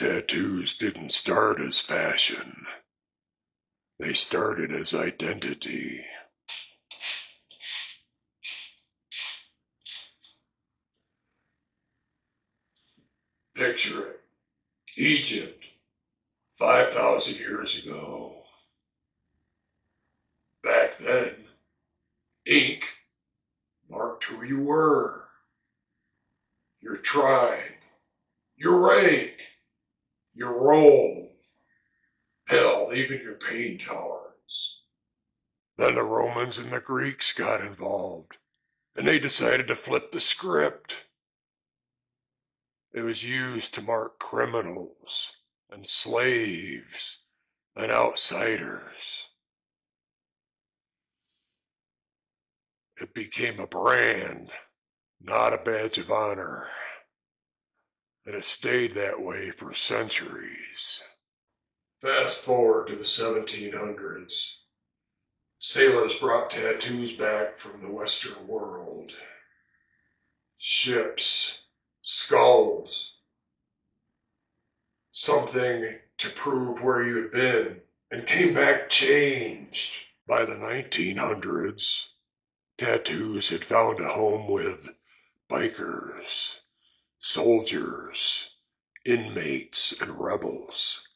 Tattoos didn't start as fashion. They started as identity. Picture it. Egypt, 5,000 years ago. Back then, ink marked who you were, your tribe, your rank, your role, hell, even your pain tolerance. Then the Romans and the Greeks got involved, and they decided to flip the script. It was used to mark criminals and slaves and outsiders. It became a brand, not a badge of honor. And it stayed that way for centuries. Fast forward to the 1700s. Sailors brought tattoos back from the Western world. Ships, skulls, something to prove where you had been, and came back changed. By the 1900s, tattoos had found a home with bikers, soldiers, inmates, and rebels.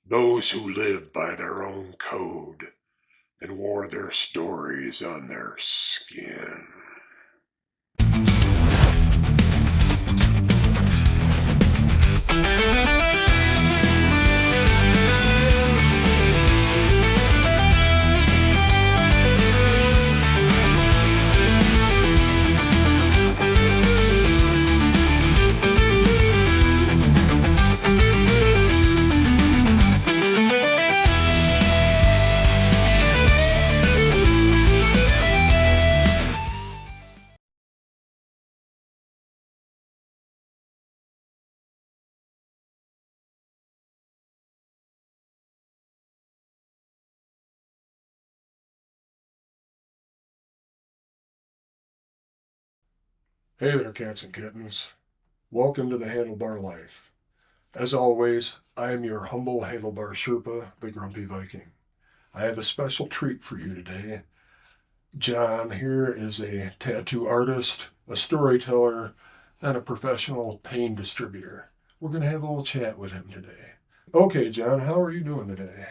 Those who lived by their own code and wore their stories on their skin. Hey there, cats and kittens. Welcome to the Handlebar Life. As always, I am your humble Handlebar Sherpa, the Grumpy Viking. I have a special treat for you today. John here is a tattoo artist, a storyteller, and a professional pain distributor. We're going to have a little chat with him today. Okay, John, how are you doing today?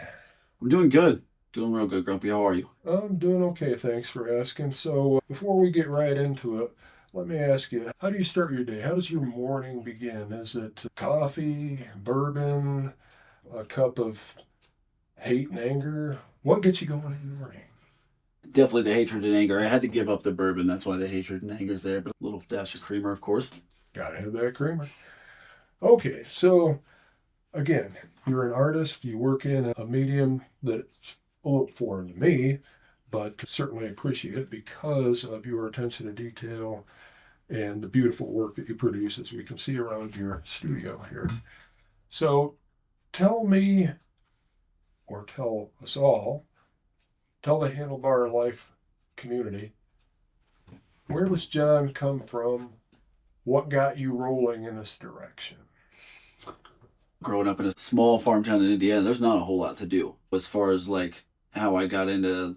I'm doing good. Doing real good, Grumpy. How are you? I'm doing okay, thanks for asking. So, before we get right into it, let me ask you, how do you start your day? How does your morning begin? Is it coffee, bourbon, a cup of hate and anger? What gets you going in the morning? Definitely the hatred and anger. I had to give up the bourbon. That's why the hatred and anger is there. But a little dash of creamer, of course. Gotta have that creamer. Okay, so again, you're an artist. You work in a medium that's a little foreign to me, but certainly appreciate it because of your attention to detail and the beautiful work that you produce, as we can see around your studio here. So tell me, or tell us all, tell the Handlebar Life community, where does John come from? What got you rolling in this direction? Growing up in a small farm town in Indiana, there's not a whole lot to do as far as like how I got into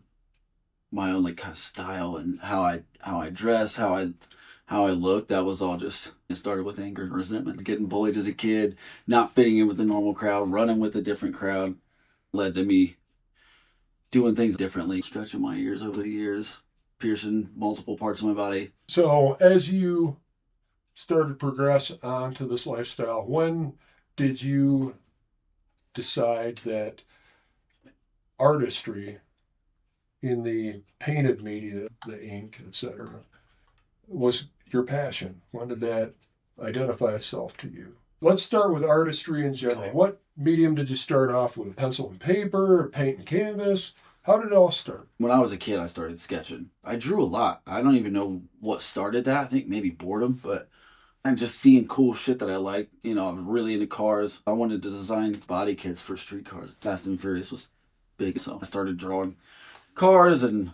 my own like kind of style and how I dress, how I look. That was all just, it started with anger and resentment. Getting bullied as a kid, not fitting in with the normal crowd, running with a different crowd, led to me doing things differently, stretching my ears over the years, piercing multiple parts of my body. So as you started to progress onto this lifestyle, when did you decide that artistry in the painted media, the ink, etc., was your passion? When did that identify itself to you? Let's start with artistry in general. Okay. What medium did you start off with? Pencil and paper, paint and canvas? How did it all start? When I was a kid, I started sketching. I drew a lot. I don't even know what started that. I think maybe boredom, but I'm just seeing cool shit that I liked. You know, I was really into cars. I wanted to design body kits for street cars. Fast and Furious was big, so I started drawing cars and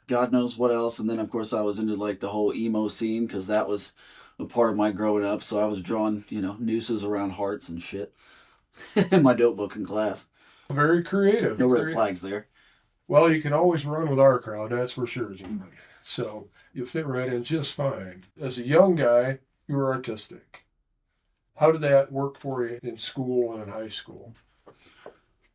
God knows what else. And then, of course, I was into like the whole emo scene because that was a part of my growing up. So I was drawing, nooses around hearts and shit in my notebook in class. Very creative. No red flags there. Well, you can always run with our crowd, that's for sure, Jim. So you fit right in just fine. As a young guy, you were artistic. How did that work for you in school and in high school?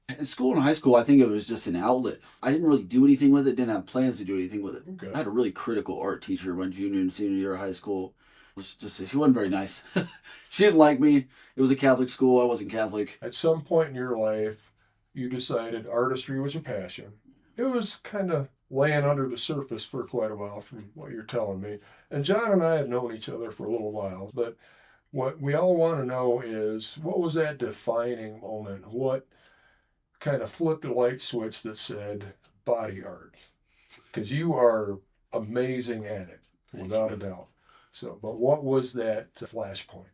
In school and high school, I think it was just an outlet. I didn't really do anything with it, didn't have plans to do anything with it. Okay. I had a really critical art teacher my junior and senior year of high school. She wasn't very nice. She didn't like me. It was a Catholic school. I wasn't Catholic. At some point in your life, you decided artistry was your passion. It was kind of laying under the surface for quite a while from what you're telling me. And John and I had known each other for a little while, but what we all want to know is, what was that defining moment? What kind of flipped a light switch that said body art? Because you are amazing at it, without a doubt. So, but what was that flashpoint?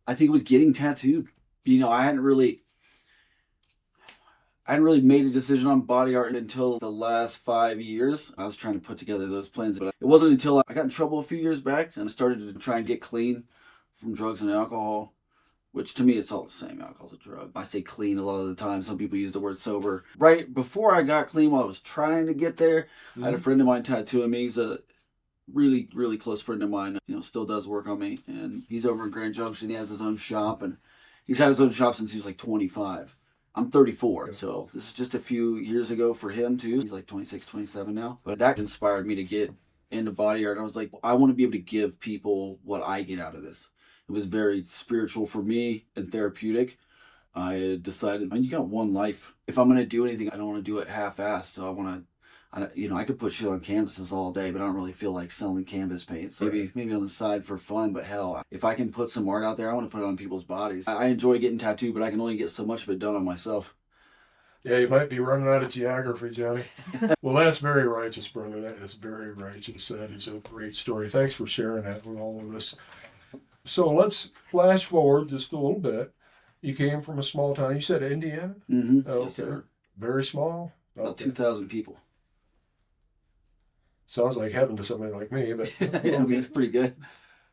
I think it was getting tattooed. I hadn't really made a decision on body art until the last 5 years. I was trying to put together those plans, but it wasn't until I got in trouble a few years back and started to try and get clean from drugs and alcohol, which to me it's all the same. Alcohol's a drug. I say clean a lot of the time. Some people use the word sober. Right before I got clean, while I was trying to get there, I had a friend of mine tattooing me. He's a really, really close friend of mine, still does work on me. And he's over in Grand Junction. He has his own shop, and he's had his own shop since he was like 25. I'm 34, so this is just a few years ago for him too. He's like 26, 27 now. But that inspired me to get into body art. I was like, I want to be able to give people what I get out of this. It was very spiritual for me and therapeutic. I decided, you got one life. If I'm going to do anything, I don't want to do it half-assed. So I could put shit on canvases all day, but I don't really feel like selling canvas paint. So maybe on the side for fun, but hell, if I can put some art out there, I want to put it on people's bodies. I enjoy getting tattooed, but I can only get so much of it done on myself. Yeah, you might be running out of geography, Johnny. Well, that's very righteous, brother. That is very righteous. That is a great story. Thanks for sharing that with all of us. So let's flash forward just a little bit. You came from a small town. You said Indiana? Mm-hmm. Okay. Yes, sir. Very small? About 2,000 people. Sounds like heaven to somebody like me, but yeah, it's pretty good.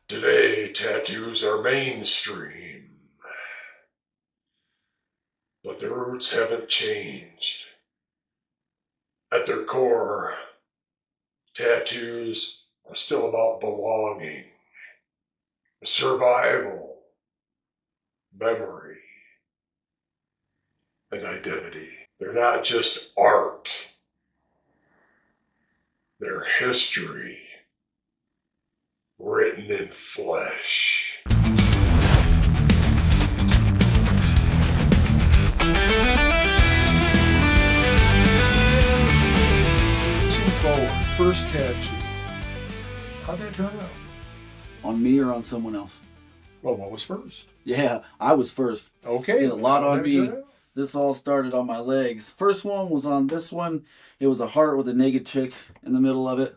Today, tattoos are mainstream. But their roots haven't changed. At their core, tattoos are still about belonging, survival, memory, and identity. They're not just art. They're history, written in flesh. First tattoo. How'd that turn out? On me or on someone else? Well, what was first? Yeah, I was first. Okay. Did a lot on me. This all started on my legs. First one was on this one. It was a heart with a naked chick in the middle of it.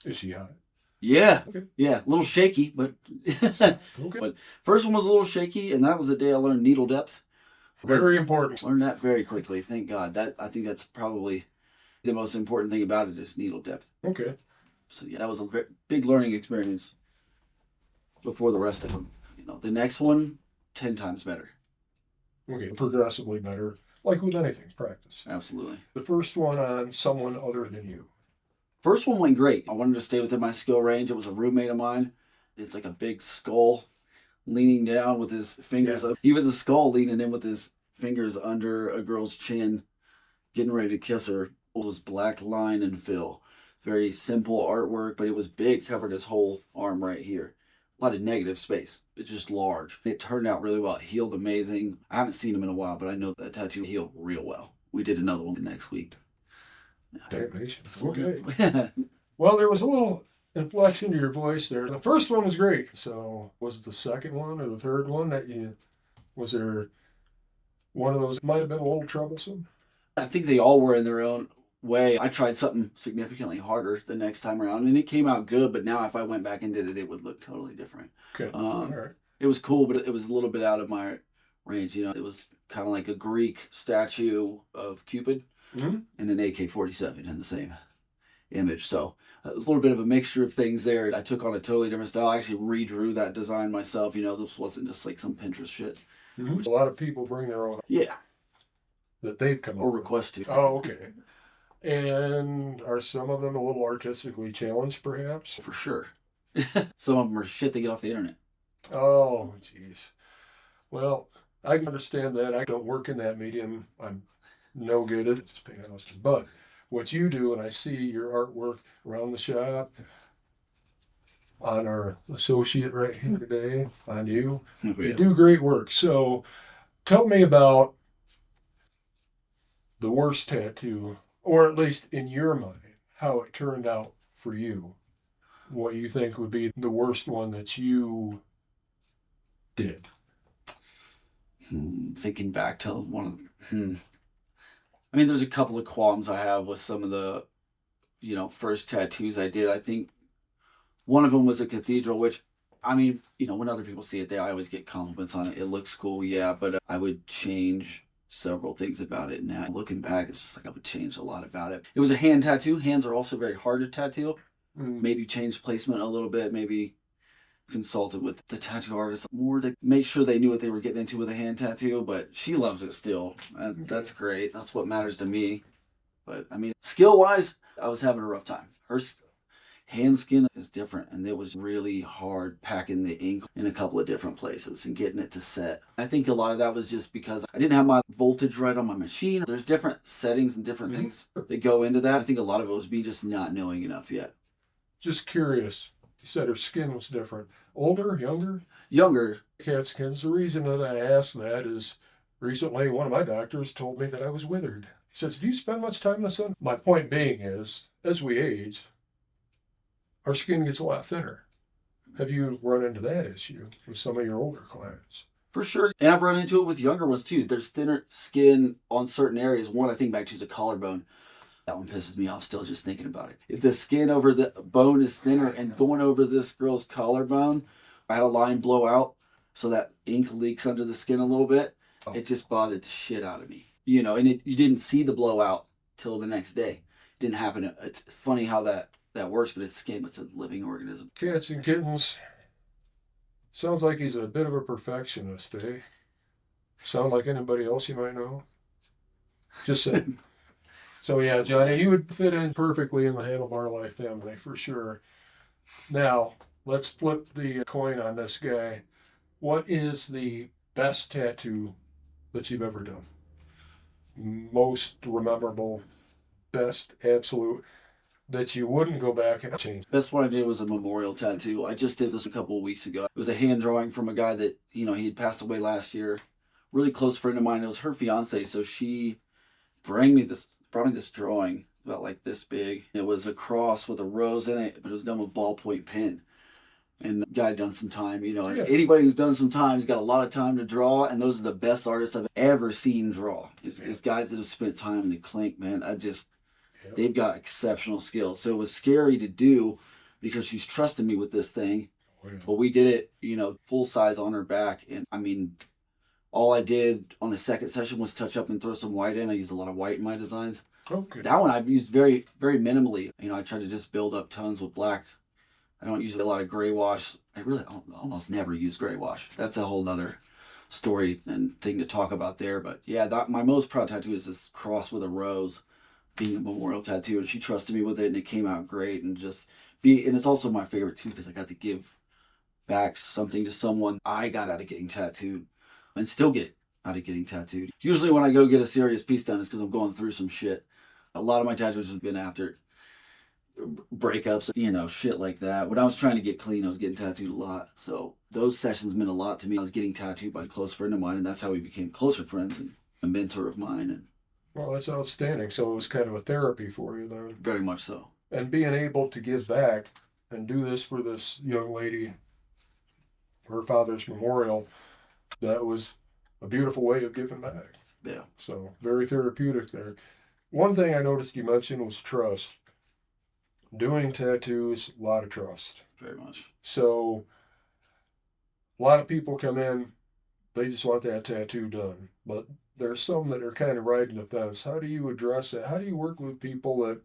Is she hot? Yeah. Okay. Yeah, a little shaky, but okay. But first one was a little shaky, and that was the day I learned needle depth. Very important. Learned that very quickly. Thank God. I think that's probably the most important thing about it is needle depth. Okay. So yeah, that was a big learning experience before the rest of them. The next one, 10 times better. Okay, progressively better. Like with anything, practice. Absolutely. The first one on someone other than you. First one went great. I wanted to stay within my skill range. It was a roommate of mine. It's like a big skull leaning down with his fingers up. He was a skull leaning in with his fingers under a girl's chin, getting ready to kiss her. It was black line and fill. Very simple artwork, but it was big, covered his whole arm right here. A lot of negative space. It's just large. It turned out really well. It healed amazing. I haven't seen him in a while, but I know that tattoo healed real well. We did another one the next week. Damnation. Okay. Well, there was a little inflection to your voice there. The first one was great. So was it the second one or the third one was there one of those might have been a little troublesome? I think they all were in their own way. I tried something significantly harder the next time around, and it came out good, but now if I went back and did it, it would look totally different. Okay. All right. It was cool, but it was a little bit out of my range. It was kind of like a Greek statue of Cupid and an AK-47 in the same image. So a little bit of a mixture of things there. I took on a totally different style. I actually redrew that design myself. This wasn't just like some Pinterest shit. A lot of people bring their own Yeah. that they've come Or up with. request to. Oh, okay. And are some of them a little artistically challenged, perhaps? For sure. Some of them are shit they get off the internet. Oh, jeez. Well, I can understand that. I don't work in that medium. I'm no good at just painting houses. But what you do, and I see your artwork around the shop, on our associate right here today, on you, you do great work. So tell me about the worst tattoo, or at least in your mind, how it turned out for you. What you think would be the worst one that you did. Thinking back to one of them. I mean, there's a couple of qualms I have with some of the, first tattoos I did. I think one of them was a cathedral, which, I mean, when other people see it, I always get compliments on it. It looks cool, yeah, but I would change several things about it. Now, looking back, it's just like I would change a lot about it. It was a hand tattoo. Hands are also very hard to tattoo. Maybe change placement a little bit, maybe consulted with the tattoo artist more to make sure they knew what they were getting into with a hand tattoo, but she loves it still. That's great. That's what matters to me. But I mean, skill wise, I was having a rough time. Her hand skin is different, and it was really hard packing the ink in a couple of different places and getting it to set. I think a lot of that was just because I didn't have my voltage right on my machine. There's different settings and different things that go into that. I think a lot of it was me just not knowing enough yet. Just curious. You said her skin was different. Older, younger? Younger. Cat skin's the reason that I asked that is recently one of my doctors told me that I was withered. He says, do you spend much time in the sun? My point being is, as we age, our skin gets a lot thinner. Have you run into that issue with some of your older clients? For sure. And I've run into it with younger ones too. There's thinner skin on certain areas. One I think back to is a collarbone. That one pisses me off still just thinking about it. If the skin over the bone is thinner and going over this girl's collarbone, I had a line blow out so that ink leaks under the skin a little bit. Oh. It just bothered the shit out of me. And you didn't see the blowout till the next day. It didn't happen. It's funny how that works, but it's skin. It's a living organism. Cats and kittens. Sounds like he's a bit of a perfectionist, eh? Sound like anybody else you might know? Just saying. So yeah, Johnny, you would fit in perfectly in the Handlebar Life family for sure. Now, let's flip the coin on this guy. What is the best tattoo that you've ever done? Most memorable, best, absolute, that you wouldn't go back and change? Best one I did was a memorial tattoo. I just did this a couple of weeks ago. It was a hand drawing from a guy that, he had passed away last year. Really close friend of mine. It was her fiance, so she brought me this drawing about like this big. It was a cross with a rose in it, but it was done with ballpoint pen. And the guy had done some time, Anybody who's done some time has got a lot of time to draw, and those are the best artists I've ever seen draw. Is guys that have spent time in the clink, man. They've got exceptional skills. So it was scary to do because she's trusted me with this thing. Oh, yeah. But we did it, full size on her back. And I mean, all I did on the second session was touch up and throw some white in. I used a lot of white in my designs. Okay. That one I've used very, very minimally. I try to just build up tones with black. I don't use a lot of gray wash. I really almost never use gray wash. That's a whole nother story and thing to talk about there. But yeah, my most proud tattoo is this cross with a rose, being a memorial tattoo. And she trusted me with it, and it came out great. And and it's also my favorite too because I got to give back something to someone I got out of getting tattooed and still get out of getting tattooed. Usually when I go get a serious piece done, it's because I'm going through some shit. A lot of my tattoos have been after breakups, shit like that. When I was trying to get clean, I was getting tattooed a lot. So those sessions meant a lot to me. I was getting tattooed by a close friend of mine, and that's how we became closer friends and a mentor of mine. Well, that's outstanding. So it was kind of a therapy for you then. Very much so. And being able to give back and do this for this young lady, her father's memorial, that was a beautiful way of giving back. Yeah. So very therapeutic there. One thing I noticed you mentioned was trust. Doing tattoos, a lot of trust. Very much. So a lot of people come in, they just want that tattoo done. But there's some that are kind of riding the fence. How do you address that? How do you work with people that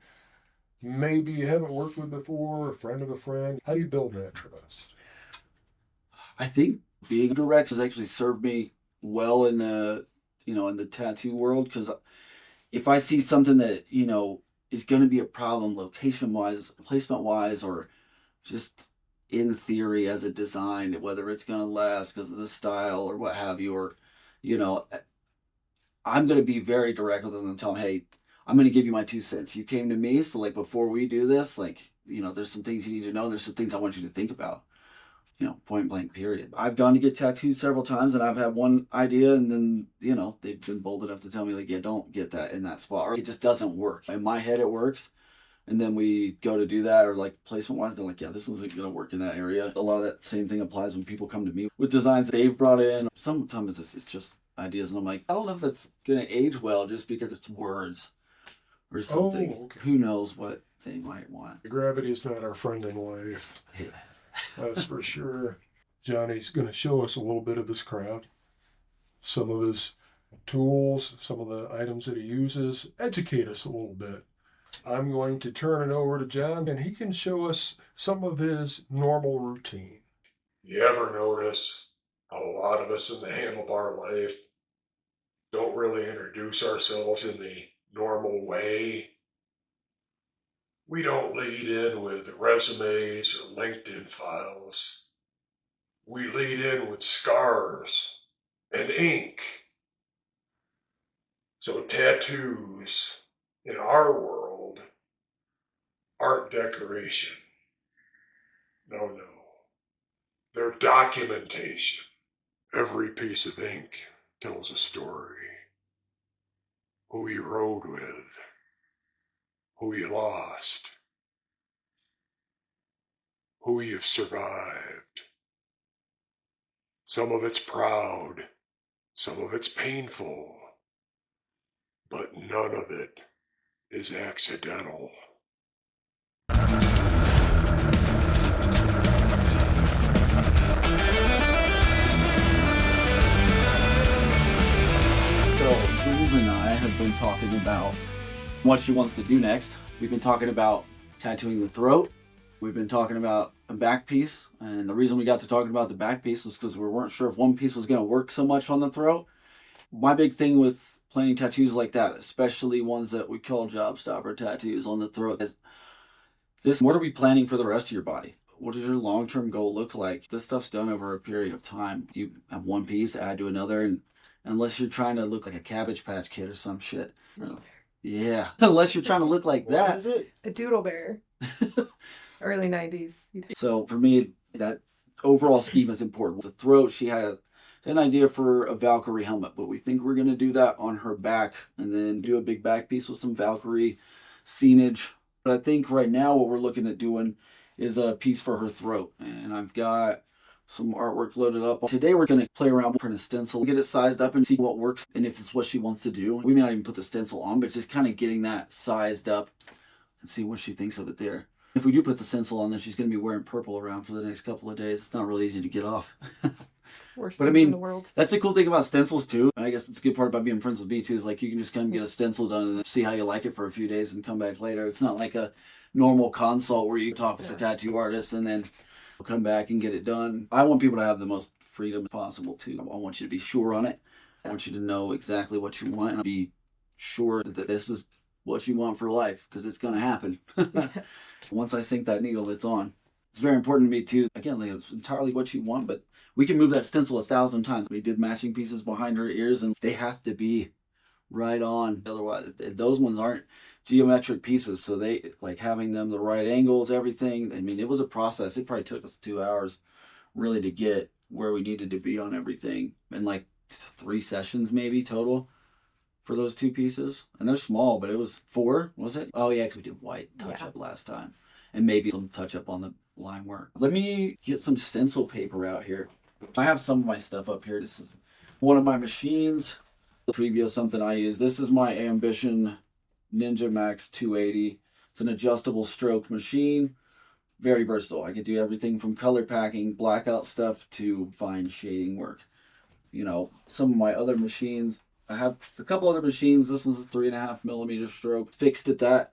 maybe you haven't worked with before, a friend of a friend? How do you build that trust? I think being direct has actually served me well in the in the tattoo world, because if I see something that is going to be a problem location wise, placement wise, or just in theory as a design, whether it's going to last because of the style or what have you, or you know I'm going to be very direct with them and tell them, hey, I'm going to give you my 2 cents. You came to me, so like before we do this, like there's some things you need to know. There's some things I want you to think about. Point blank, period. I've gone to get tattooed several times, and I've had one idea, and then they've been bold enough to tell me like, yeah, don't get that in that spot, or it just doesn't work. In my head, it works, and then we go to do that, or like placement wise, they're like, yeah, this isn't gonna work in that area. A lot of that same thing applies when people come to me with designs they've brought in. Sometimes it's just ideas, and I'm like, I don't know if that's gonna age well, just because it's words or something. Oh, okay. Who knows what they might want. Gravity is not our friend in life. Yeah. That's for sure. Johnny's going to show us a little bit of his craft, some of his tools, some of the items that he uses, educate us a little bit. I'm going to turn it over to John, and he can show us some of his normal routine. You ever notice how a lot of us in the handlebar life don't really introduce ourselves in the normal way? We don't lead in with resumes or LinkedIn files. We lead in with scars and ink. So tattoos in our world aren't decoration. No, no. They're documentation. Every piece of ink tells a story. Who you rode with, who you lost, who you've survived. Some of it's proud, some of it's painful, but none of it is accidental. So Jules and I have been talking about what she wants to do next. We've been talking about tattooing the throat. We've been talking about a back piece, and the reason we got to talking about the back piece was because we weren't sure if one piece was going to work so much on the throat. My big thing with planning tattoos like that, especially ones that we call job stopper tattoos on the throat, is this: what are we planning for the rest of your body? What does your long-term goal look like? This stuff's done over a period of time. You have one piece, add to another, and unless you're trying to look like a Cabbage Patch Kid or some shit. Yeah, unless you're trying to look like that. What is it? A doodle bear. Early 90s. So for me, that overall scheme is important. The throat, she had an idea for a Valkyrie helmet, but we think we're going to do that on her back and then do a big back piece with some Valkyrie scenage. But I think right now what we're looking at doing is a piece for her throat. And I've got some artwork loaded up. Today we're going to play around with a stencil, get it sized up and see what works and if it's what she wants to do. We may not even put the stencil on, but just kind of getting that sized up and see what she thinks of it there. If we do put the stencil on, then she's going to be wearing purple around for the next couple of days. It's not really easy to get off. Worst But I thing mean, in the world. that's the cool thing about stencils too. And I guess it's a good part about being friends with B too, is like you can just come get a stencil done and then see how you like it for a few days and come back later. It's not like a normal consult where you talk with the tattoo artist and then come back and get it done. I want people to have the most freedom possible too. I want you to be sure on it. I want you to know exactly what you want and be sure that this is what you want for life, because it's going to happen. Once I sink that needle, it's on. It's very important to me too. Again, like, it's entirely what you want, but we can move that stencil 1,000 times. We did matching pieces behind her ears, and they have to be right on. Otherwise, those ones aren't geometric pieces, so they like having them the right angles, everything. I mean, it was a process. It probably took us 2 hours really to get where we needed to be on everything, and like 3 sessions maybe total for those 2 pieces. And they're small, but it was 4, was it? Oh yeah, because we did white touch up last time, and maybe some touch up on the line work. Let me get some stencil paper out here. I have some of my stuff up here. This is one of my machines. The preview is something I use. This is my Ambition Ninja Max 280. It's an adjustable stroke machine. Very versatile. I can do everything from color packing, blackout stuff, to fine shading work. Some of my other machines, I have a couple other machines. This one's a 3.5 millimeter stroke. Fixed at that.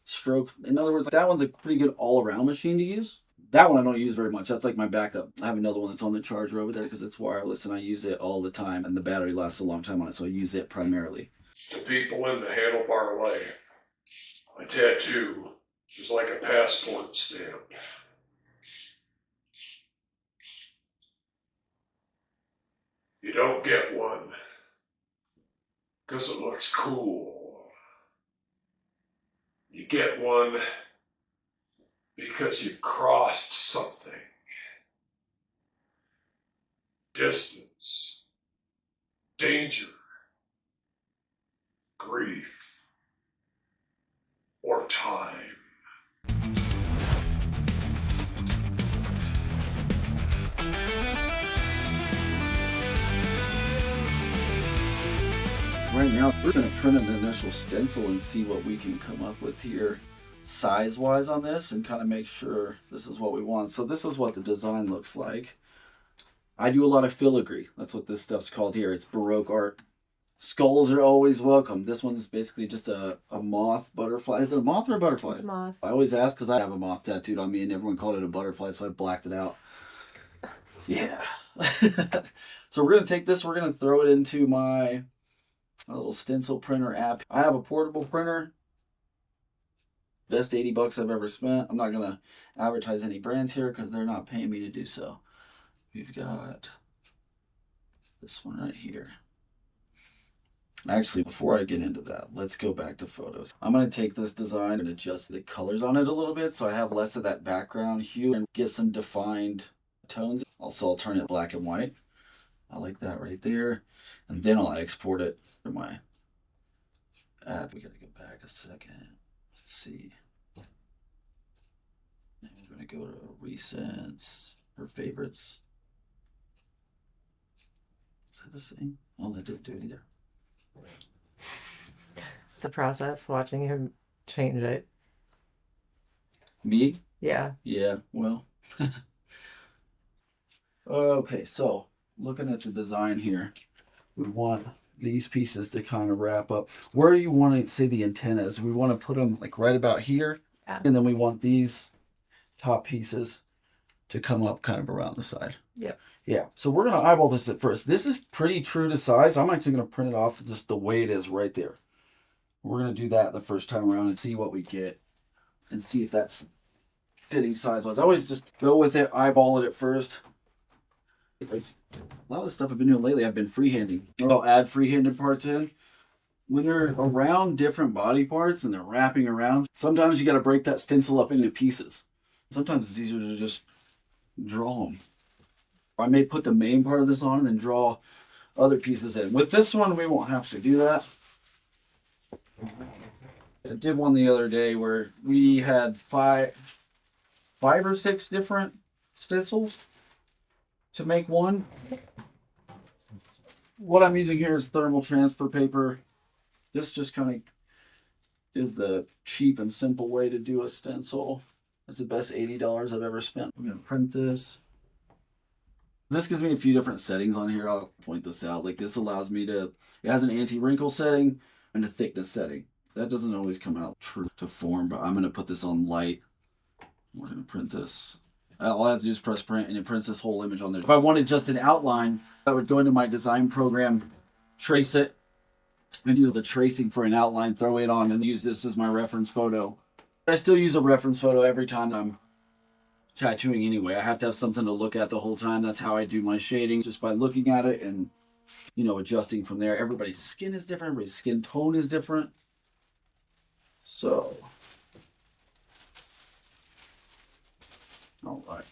stroke. In other words, that one's a pretty good all-around machine to use. That one I don't use very much. That's like my backup. I have another one that's on the charger over there because it's wireless and I use it all the time and the battery lasts a long time on it, so I use it primarily. To people in the handlebar life, a tattoo is like a passport stamp. You don't get one because it looks cool. You get one because you've crossed something. Distance, danger, grief, or time. Right now, we're going to print an initial stencil and see what we can come up with here size-wise on this and kind of make sure this is what we want. So this is what the design looks like. I do a lot of filigree. That's what this stuff's called here. It's Baroque art. Skulls are always welcome. This one's basically just a moth butterfly. Is it a moth or a butterfly? It's a moth. I always ask because I have a moth tattooed on me and everyone called it a butterfly, so I blacked it out. Yeah. So we're going to take this, we're going to throw it into my little stencil printer app. I have a portable printer. Best $80 I've ever spent. I'm not going to advertise any brands here because they're not paying me to do so. We've got this one right here. Actually, before I get into that, let's go back to photos. I'm going to take this design and adjust the colors on it a little bit so I have less of that background hue and get some defined tones. Also, I'll turn it black and white. I like that right there. And then I'll export it to my app. We got to go back a second. Let's see. And we're going to go to recents or favorites. Is that the same? Oh, that didn't do it either. It's a process watching him change it. Me? Yeah. Yeah, well. Okay, so looking at the design here, we want these pieces to kind of wrap up. Where you want to say the antennas, we want to put them like right about here. Yeah. And then we want these top pieces to come up kind of around the side. Yep. Yeah, so we're going to eyeball this at first. This is pretty true to size. I'm actually going to print it off just the way it is right there. We're going to do that the first time around and see what we get and see if that's fitting size-wise. I always just go with it, eyeball it at first. A lot of the stuff I've been doing lately, I've been freehanding. I'll add freehanded parts in. When they're around different body parts and they're wrapping around, sometimes you got to break that stencil up into pieces. Sometimes it's easier to just draw them. I may put the main part of this on and then draw other pieces in. With this one, we won't have to do that. I did one the other day where we had five or six different stencils to make one. What I'm using here is thermal transfer paper. This just kind of is the cheap and simple way to do a stencil. It's the best $80 I've ever spent. I'm going to print this. This gives me a few different settings on here. I'll point this out. Like this allows me to, it has an anti-wrinkle setting and a thickness setting. That doesn't always come out true to form, but I'm going to put this on light. We're going to print this. All I have to do is press print and it prints this whole image on there. If I wanted just an outline, I would go into my design program, trace it, and do the tracing for an outline, throw it on, and use this as my reference photo. I still use a reference photo every time I'm tattooing anyway. I have to have something to look at the whole time. That's how I do my shading, just by looking at it and, you know, adjusting from there. Everybody's skin is different. Everybody's skin tone is different. So, all right.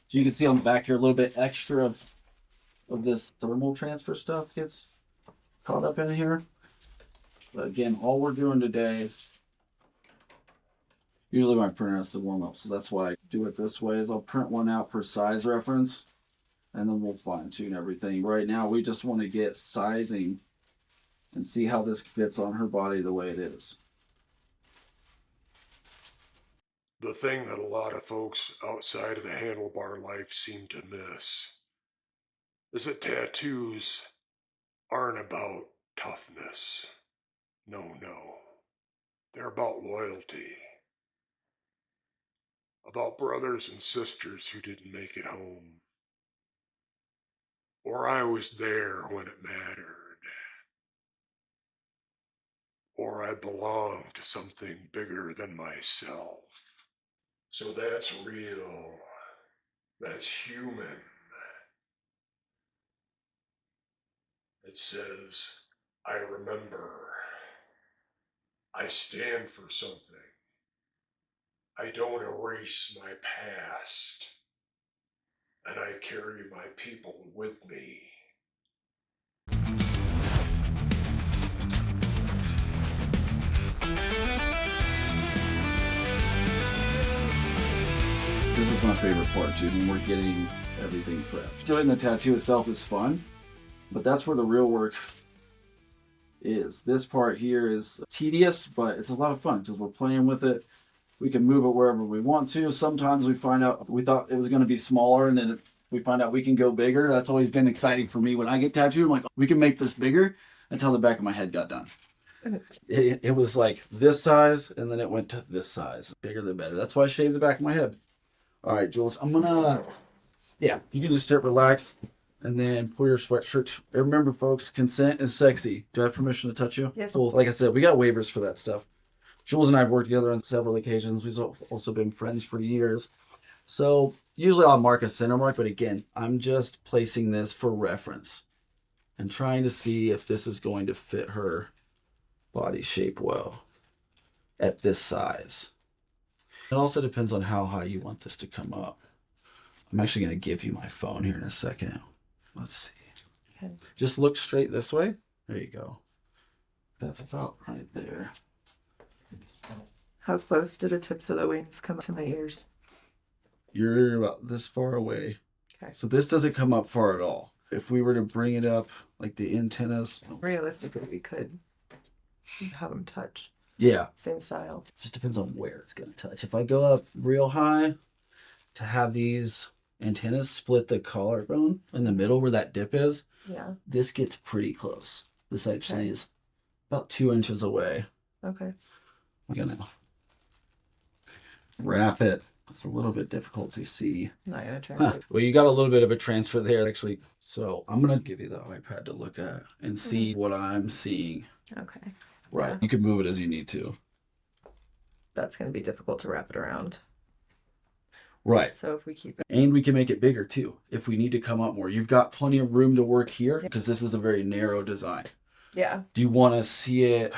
So you can see on the back here a little bit extra of this thermal transfer stuff gets caught up in here. But again, all we're doing today, usually my printer has to warm up, so that's why I do it this way. They'll print one out for size reference, and then we'll fine tune everything. Right now, we just want to get sizing and see how this fits on her body the way it is. The thing that a lot of folks outside of the handlebar life seem to miss is that tattoos aren't about toughness. No. They're about loyalty. about brothers and sisters who didn't make it home. Or I was there when it mattered. Or I belonged to something bigger than myself. So that's real. That's human. It says, I remember. I stand for something. I don't erase my past. And I carry my people with me. This is my favorite part too, when we're getting everything prepped. Doing the tattoo itself is fun, but that's where the real work is. This part here is tedious, but it's a lot of fun because we're playing with it. We can move it wherever we want to. Sometimes we find out, we thought it was going to be smaller, and then we find out we can go bigger. That's always been exciting for me. When I get tattooed, I'm like, we can make this bigger. That's how the back of my head got done. It was like this size, and then it went to this size. Bigger the better. That's why I shaved the back of my head. All right, Jules, I'm gonna, you can just sit relaxed and then pull your sweatshirt. Remember, folks, consent is sexy. Do I have permission to touch you? Yes. Well, like I said, we got waivers for that stuff. Jules and I have worked together on several occasions. We've also been friends for years. So usually I'll mark a center mark, but again, I'm just placing this for reference and trying to see if this is going to fit her body shape well at this size. It also depends on how high you want this to come up. I'm actually going to give you my phone here in a second. Let's see. Okay. Just look straight this way. There you go. That's about right there. How close do the tips of the wings come to my ears? You're about this far away. Okay. So this doesn't come up far at all. If we were to bring it up like the antennas. Realistically, we could have them touch. Yeah. Same style. It just depends on where it's going to touch. If I go up real high to have these antennas split the collarbone in the middle where that dip is, Yeah. this gets pretty close. This actually Okay. is about 2 inches away. Okay. I'm going to wrap it. It's a little bit difficult to see. Not gonna try. Huh. Well, you got a little bit of a transfer there, actually. So I'm going to give you the iPad to look at and see what I'm seeing. Okay. Right. Yeah. You can move it as you need to. That's gonna be difficult to wrap it around. Right. So if we keep it. And we can make it bigger too if we need to come up more. You've got plenty of room to work here because this is a very narrow design. Yeah. Do you want to see it?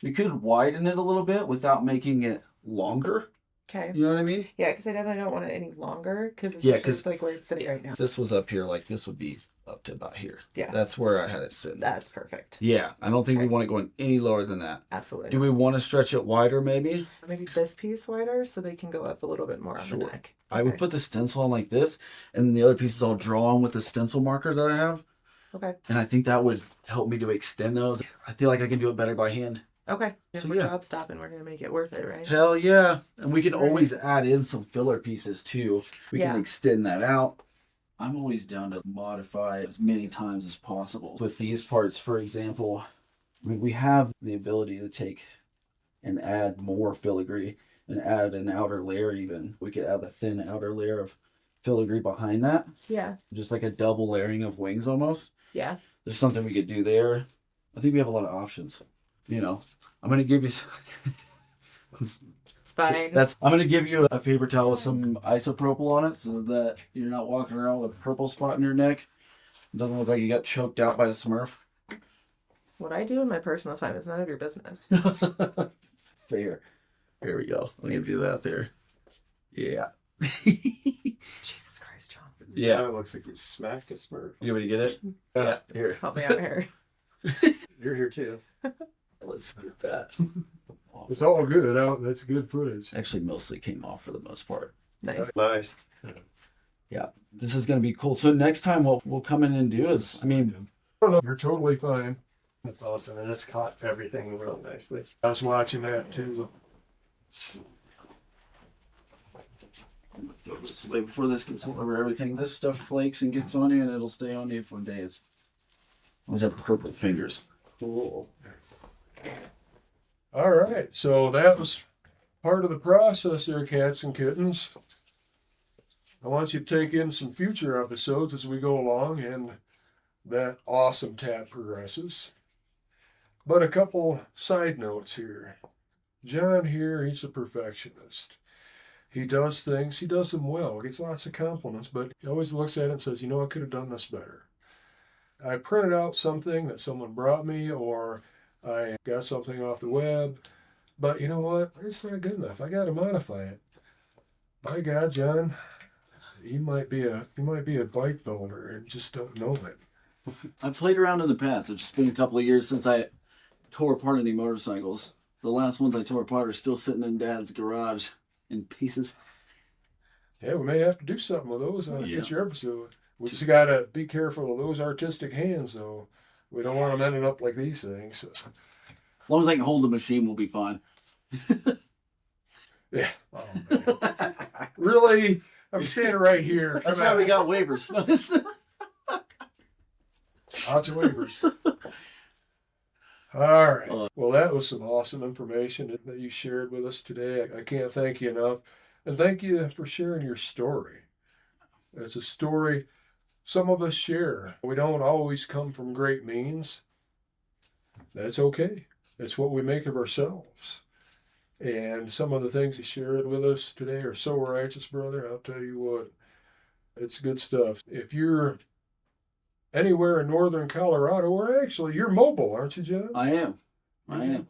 We could widen it a little bit without making it longer. Okay. You know what I mean? Yeah, because I definitely don't want it any longer because it's Yeah, just 'cause like where it's sitting right now. If this was up here, like this would be up to about here. Yeah. That's where I had it sitting. That's perfect. Yeah, I don't think we Okay. want it going any lower than that. Absolutely. Do we want to stretch it wider maybe? Maybe this piece wider so they can go up a little bit more on Sure. the neck. I would Okay. put the stencil on like this, and the other pieces I'll draw on with the stencil marker that I have. Okay. And I think that would help me to extend those. I feel like I can do it better by hand. Okay. If So, we're yeah. job stopping, we're gonna make it worth it, right? Hell yeah. And we can Right. always add in some filler pieces too. We can Yeah. extend that out. I'm always down to modify as many times as possible. With these parts, for example, I mean, we have the ability to take and add more filigree and add an outer layer even. We could add a thin outer layer of filigree behind that. Yeah. Just like a double layering of wings almost. Yeah. There's something we could do there. I think we have a lot of options. You know, I'm going to give you some... It's fine. I'm gonna give you a paper towel with some isopropyl on it so that you're not walking around with a purple spot in your neck. It doesn't look like you got choked out by the Smurf. What I do in my personal time is none of your business. Fair. There we go. I'll give you that there. Yeah. Jesus Christ, John. Yeah. It looks like you smacked a Smurf. You want me to get it? Yeah. Here. Help me out here. You're here too. Let's get that. It's all good. That's good footage. Actually, mostly came off for the most part. Nice. Nice. Yeah. This is gonna be cool. So next time what we'll come in and do is, I mean, You're totally fine. That's awesome. And this caught everything real nicely. I was watching that too. go this way before this gets over everything. This stuff flakes and gets on you, and it'll stay on you for days. Always have purple fingers. Cool. All right, so that was part of the process there, cats and kittens. I want you to take in some future episodes as we go along and that awesome tat progresses. But a couple side notes here. John here, he's a perfectionist. He does things, he does them well, gets lots of compliments, but he always looks at it and says, you know, I could have done this better. I printed out something that someone brought me, or I got something off the web, but you know what? It's not good enough. I got to modify it. By God, John, you might be a bike builder and just don't know it. I've played around in the past. It's just been a couple of years since I tore apart any motorcycles. The last ones I tore apart are still sitting in Dad's garage in pieces. Yeah, we may have to do something with those on a Yeah. future episode. We just got to be careful of those artistic hands, though. We don't want them ending up like these things. So. As long as I can hold the machine, we'll be fine. Yeah. Oh, man. Really? I'm standing right here. That's Come why on. we got waivers. Lots of waivers. All right. Well, that was some awesome information that you shared with us today. I can't thank you enough. And thank you for sharing your story. It's a story some of us share. We don't always come from great means. That's okay. It's what we make of ourselves. And some of the things you shared with us today are so righteous, brother. I'll tell you what, it's good stuff. If you're anywhere in northern Colorado, or actually you're mobile, aren't you, John? I am.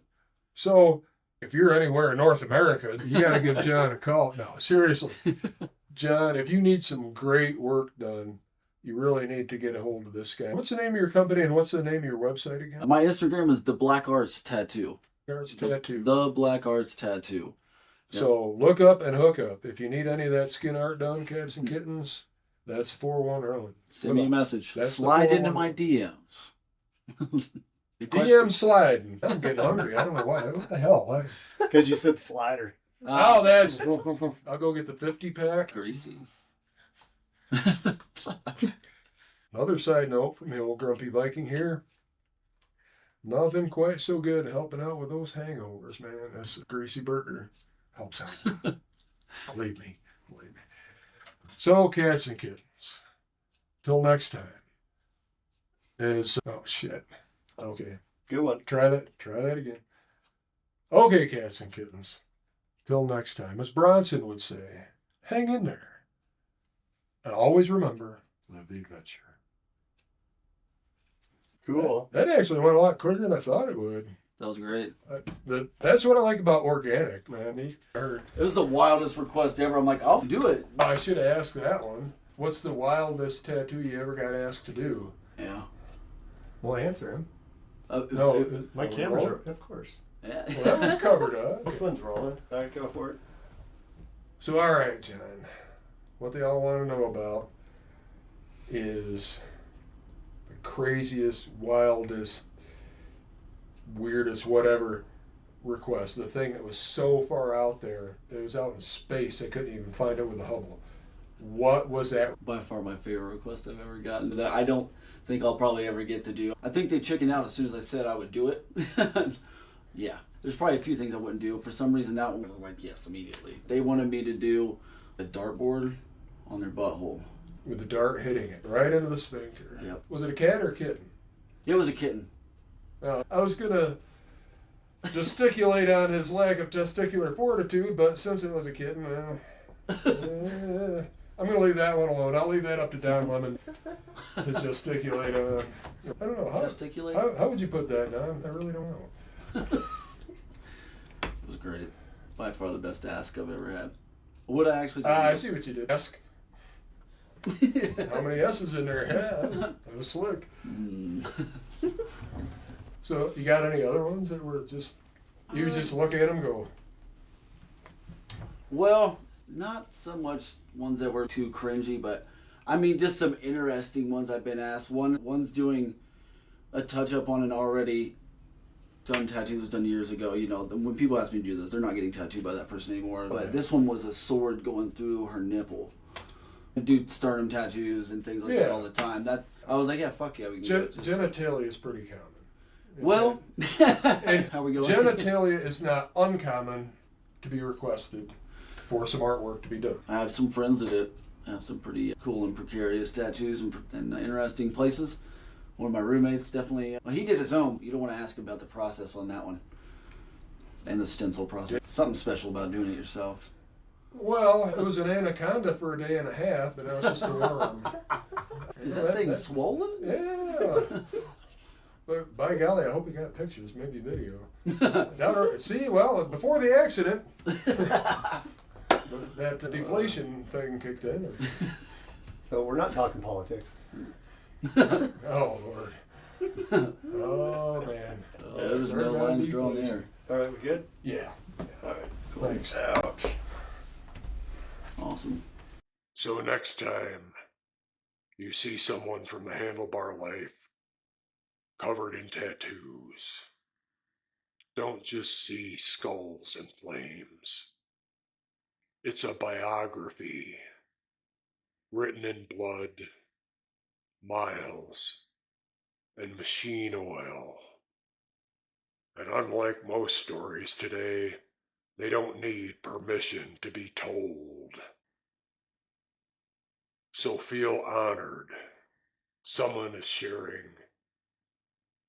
So if you're anywhere in North America, you got to give John a call. No, seriously. John, if you need some great work done, you really need to get a hold of this guy. What's the name of your company and what's the name of your website again? My Instagram is The Black Arts Tattoo. Arts Tattoo. The Black Arts Tattoo. Yep. So look up and hook up. If you need any of that skin art done, cats and kittens, that's 410. Send me a message. That's Slide the into 411. my DMs. DM sliding. I'm getting hungry. I don't know why. What the hell? Because you said slider. Oh, that's. I'll go get the 50 pack. greasy. Another side note from the old grumpy Viking here. Nothing quite so good helping out with those hangovers, man. That's a greasy burger. Helps out. Believe me. So, cats and kittens. Till next time. Oh shit. Okay. Good one. Try that again. Okay, cats and kittens. Till next time. As Bronson would say, hang in there. And always remember, live the adventure. Cool. That actually went a lot quicker than I thought it would. That was great. That's what I like about organic, man. It was the wildest request ever. I'm like, I'll do it. I should have asked that one. What's the wildest tattoo you ever got asked to do? Yeah. We'll answer him. My cameras are, of course. Yeah. Well, that was covered up. This one's rolling. All right, go for it. So, all right, John. What they all want to know about is the craziest, wildest, weirdest, whatever request. The thing that was so far out there, it was out in space, they couldn't even find it with the Hubble. What was that? By far my favorite request I've ever gotten. That I don't think I'll probably ever get to do. I think they chickened out as soon as I said I would do it. Yeah. There's probably a few things I wouldn't do. For some reason, that one was like, yes, immediately. They wanted me to do a dartboard on their butthole. With the dart hitting it right into the sphincter. Yep. Was it a cat or a kitten? It was a kitten. I was going to gesticulate on his lack of testicular fortitude, but since it was a kitten, I'm going to leave that one alone. I'll leave that up to Don Lemon to gesticulate on. I don't know. Gesticulate? How would you put that, Don? I really don't know. It was great. By far the best ask I've ever had. Would I actually do I it? see what you did. Ask. How many S's in there? Yeah, that was slick. So, you got any other ones that were just, you just look at them and go, Well, not so much ones that were too cringy, but I mean just some interesting ones I've been asked. One's doing a touch-up on an already done tattoo that was done years ago. You know, when people ask me to do this, they're not getting tattooed by that person anymore. But this one was a sword going through her nipple. I do sternum tattoos and things like that all the time. That I was like, yeah, fuck yeah, we can do it. genitalia is pretty common. Well, And how we going? genitalia is not uncommon to be requested for some artwork to be done. I have some friends that have some pretty cool and precarious tattoos and interesting places. One of my roommates definitely, well, he did his own. You don't want to ask about the process on that one. And the stencil process. Something special about doing it yourself. Well, it was an anaconda for a day and a half, but that was just a worm. Is that thing swollen? Yeah. But by golly, I hope you got pictures, maybe video. See, well, before the accident, that deflation thing kicked in. So we're not talking politics. Oh, Lord. Oh, man. There's no lines drawn there. All right, we good? Yeah. All right. Cool. Thanks. Out. Awesome. So next time you see someone from the handlebar life covered in tattoos, don't just see skulls and flames. It's a biography written in blood, miles, and machine oil. And unlike most stories today, they don't need permission to be told. So feel honored. Someone is sharing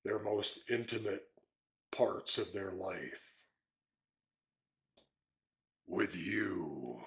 their most intimate parts of their life with you.